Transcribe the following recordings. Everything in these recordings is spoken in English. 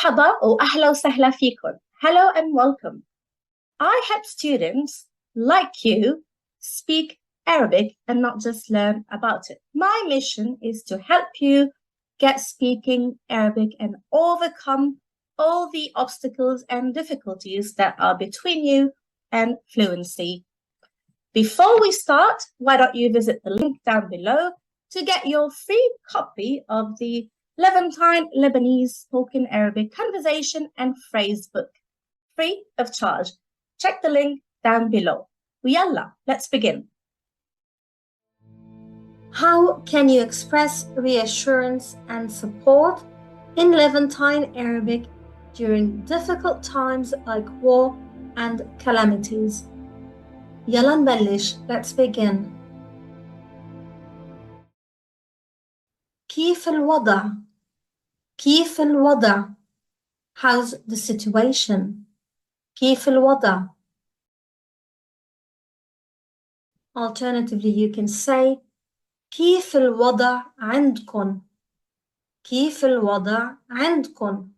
مرحبا وأهلا وسهلا فيكم. Hello and welcome. I help students like you speak Arabic and not just learn about it. My mission is to help you get speaking Arabic and overcome all the obstacles and difficulties that are between you and fluency. Before we start, why don't you visit the link down below to get your free copy of the Levantine Lebanese Spoken Arabic Conversation and Phrase Book, free of charge. Check the link down below. Yalla, let's begin. How can you express reassurance and support in Levantine Arabic during difficult times like war and calamities? يلا نبلش. Let's begin. كيف الوضع؟ كيف الوضع؟ How's the situation? كيف الوضع؟ Alternatively, you can say كيف الوضع عندكم؟ كيف الوضع عندكم؟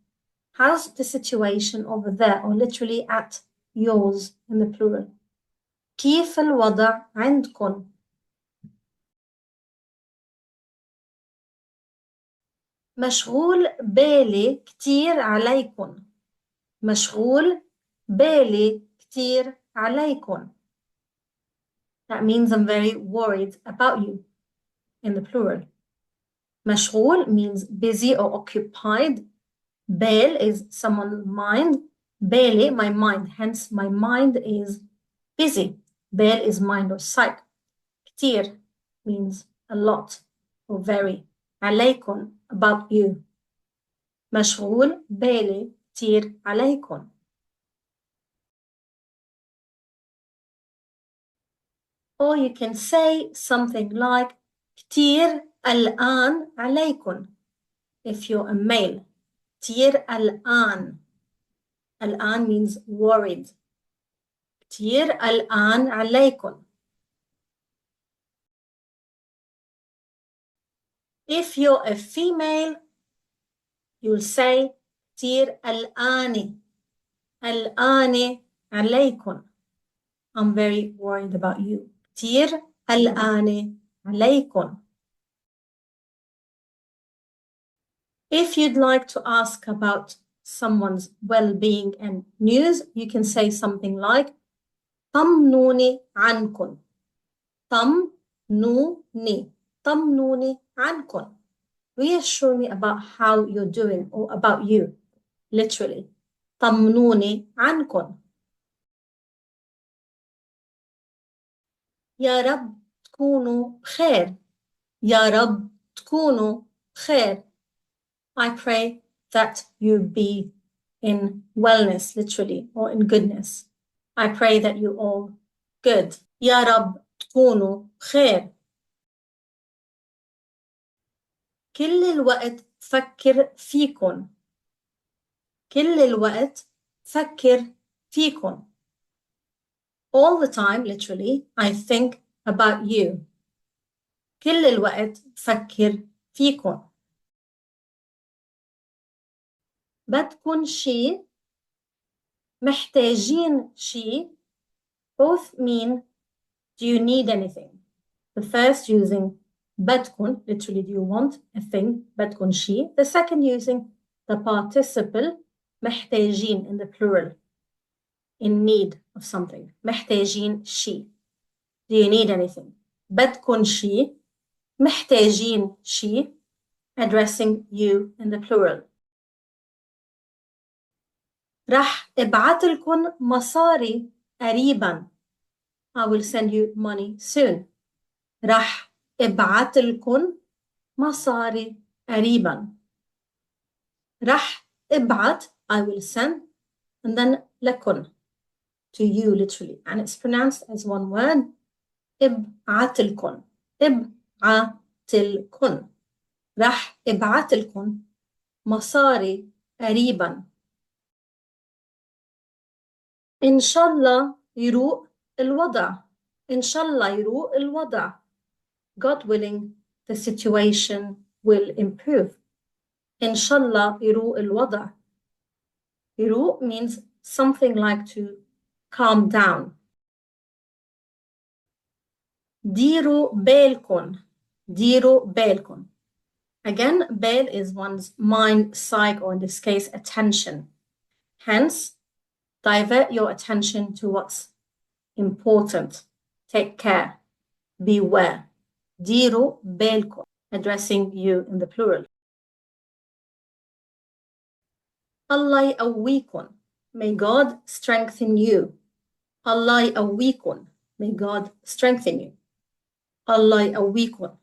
How's the situation over there, or literally at yours in the plural. كيف الوضع عندكم؟ مشغول بالي كتير عليكم. مشغول بالي كتير عليكم. That means I'm very worried about you in the plural. مشغول means busy or occupied. بال is someone's mind. بالي, my mind. Hence, my mind is busy. بال is mind or psych. كتير means a lot or very. عليكم, about you. مشغول بالي كتير عليكم. Or you can say something like كتير الآن عليكم if you're a male. كتير الآن. الآن means worried. كتير الآن عليكم. If you're a female, you'll say كتير الآن. الآن عليكم. I'm very worried about you. كتير الآن عليكم. If you'd like to ask about someone's well-being and news, you can say something like طمنوني عنكم. طمنوني. طمنوني عنكم. Reassure me about how you're doing or about you. Literally. طمنوني عنكم. يا رب تكونوا بخير. يا رب تكونوا بخير. I pray that you be in wellness, literally, or in goodness. I pray that you all good. يا رب تكونوا بخير. كل الوقت فكر فيكن. كل الوقت فكر فيكن. All the time, literally, I think about you. كل الوقت فكر فيكن. بدكن شي. محتاجين شي. Both mean, do you need anything? The first using بدكن, literally, do you want a thing? بدكن شي. The second using the participle محتاجين in the plural. In need of something. محتاجين شي. Do you need anything? بدكن شي. محتاجين شي. Addressing you in the plural. راح ابعتلكن مصاري قريبا. I will send you money soon. راح ابعتلكن مصاري قريبا. راح ابعت, I will send, and then لكن, to you literally, and it's pronounced as one word. ابعتلكن. ابعتلكن. راح ابعتلكن مصاري قريبا. إن شاء الله يروق الوضع. إن شاء الله يروق الوضع. God willing, the situation will improve. إن شاء الله يروق الوضع. هدوء means something like to calm down. ديروا بالكم. ديروا بالكم. Again, bal is one's mind, psyche, or in this case, attention. Hence, divert your attention to what's important. Take care. Beware. ديروا بالكم, addressing you in the plural. Allah يقويكم. May God strengthen you. Allah يقويكم. May God strengthen you. Allah يقويكم.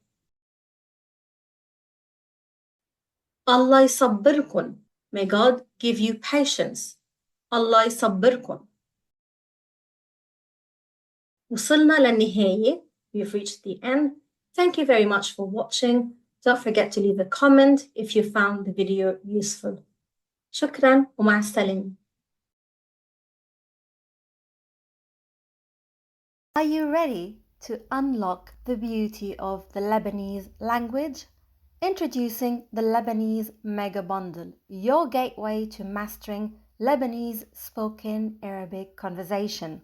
Allah يصبركم. May God give you patience. Allah يصبركم. وصلنا للنهاية. We've reached the end. Thank you very much for watching. Don't forget to leave a comment if you found the video useful. شكرا ومع السلامة. Are you ready to unlock the beauty of the Lebanese language? Introducing the Lebanese Mega Bundle, your gateway to mastering Lebanese spoken Arabic conversation.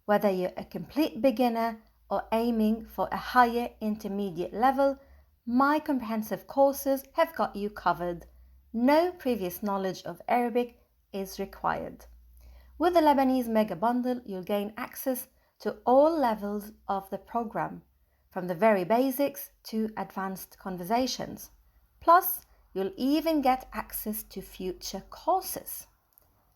Whether you're a complete beginner or aiming for a higher intermediate level, my comprehensive courses have got you covered. No previous knowledge of Arabic is required. With the Lebanese Mega Bundle, you'll gain access to all levels of the program, from the very basics to advanced conversations. Plus, you'll even get access to future courses.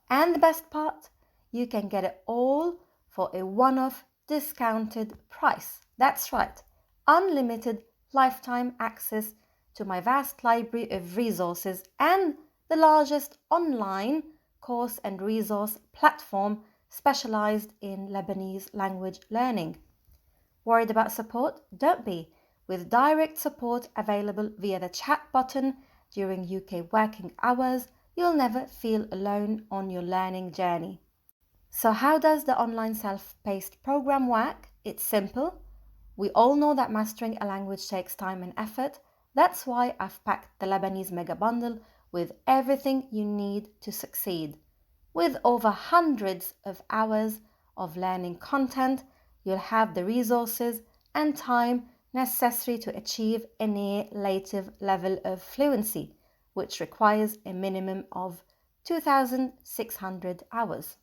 And the best part, you can get it all for a one-off discounted price. That's right, unlimited lifetime access to my vast library of resources and the largest online course and resource platform specialized in Lebanese language learning. Worried about support? Don't be. With direct support available via the chat button during UK working hours, you'll never feel alone on your learning journey. So how does the online self-paced program work? It's simple. We all know that mastering a language takes time and effort. That's why I've packed the Lebanese Mega Bundle with everything you need to succeed. With over hundreds of hours of learning content, you'll have the resources and time necessary to achieve a near native level of fluency, which requires a minimum of 2,600 hours.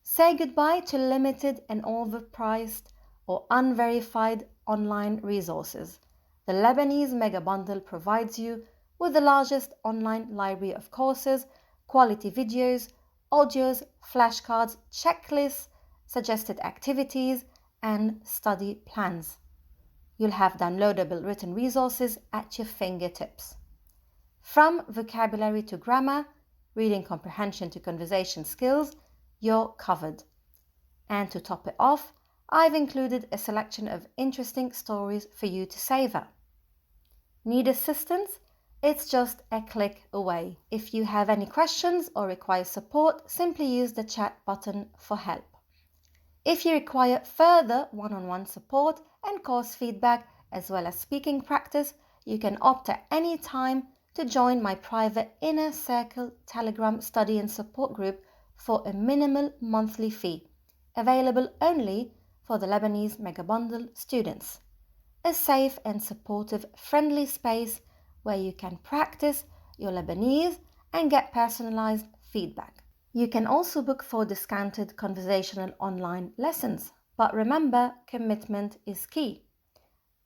Say goodbye to limited and overpriced or unverified online resources. The Lebanese Mega Bundle provides you with the largest online library of courses, quality videos, audios, flashcards, checklists, suggested activities, and study plans. You'll have downloadable written resources at your fingertips. From vocabulary to grammar, reading comprehension to conversation skills, you're covered. And to top it off, I've included a selection of interesting stories for you to savor. Need assistance? It's just a click away. If you have any questions or require support, simply use the chat button for help. If you require further one-on-one support and course feedback, as well as speaking practice, you can opt at any time to join my private Inner Circle Telegram study and support group for a minimal monthly fee, available only for the Lebanese Mega Bundle students. A safe and supportive, friendly space where you can practice your Lebanese and get personalized feedback. You can also book for discounted conversational online lessons, but remember, commitment is key.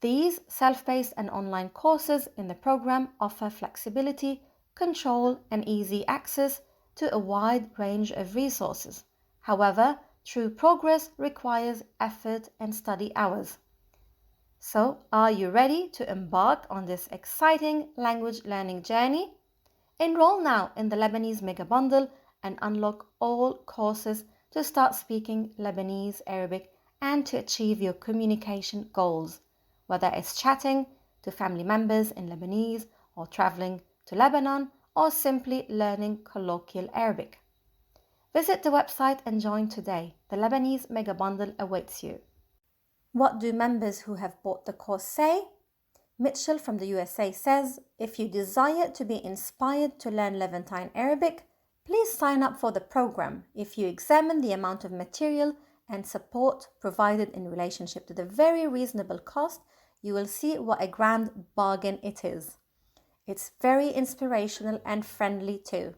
These self-paced and online courses in the program offer flexibility, control, and easy access to a wide range of resources. However, true progress requires effort and study hours. So, are you ready to embark on this exciting language learning journey? Enroll now in the Lebanese Mega Bundle and unlock all courses to start speaking Lebanese Arabic and to achieve your communication goals, whether it's chatting to family members in Lebanese or traveling to Lebanon or simply learning colloquial Arabic. Visit the website and join today. The Lebanese Mega Bundle awaits you. What do members who have bought the course say? Mitchell from the USA says, if you desire to be inspired to learn Levantine Arabic, Please sign up for the program. If you examine the amount of material and support provided in relationship to the very reasonable cost, you will see what a grand bargain it is. It's very inspirational and friendly too.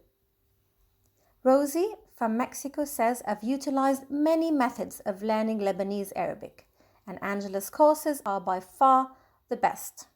Rosie from Mexico says, I've utilized many methods of learning Lebanese Arabic, and Angela's courses are by far the best.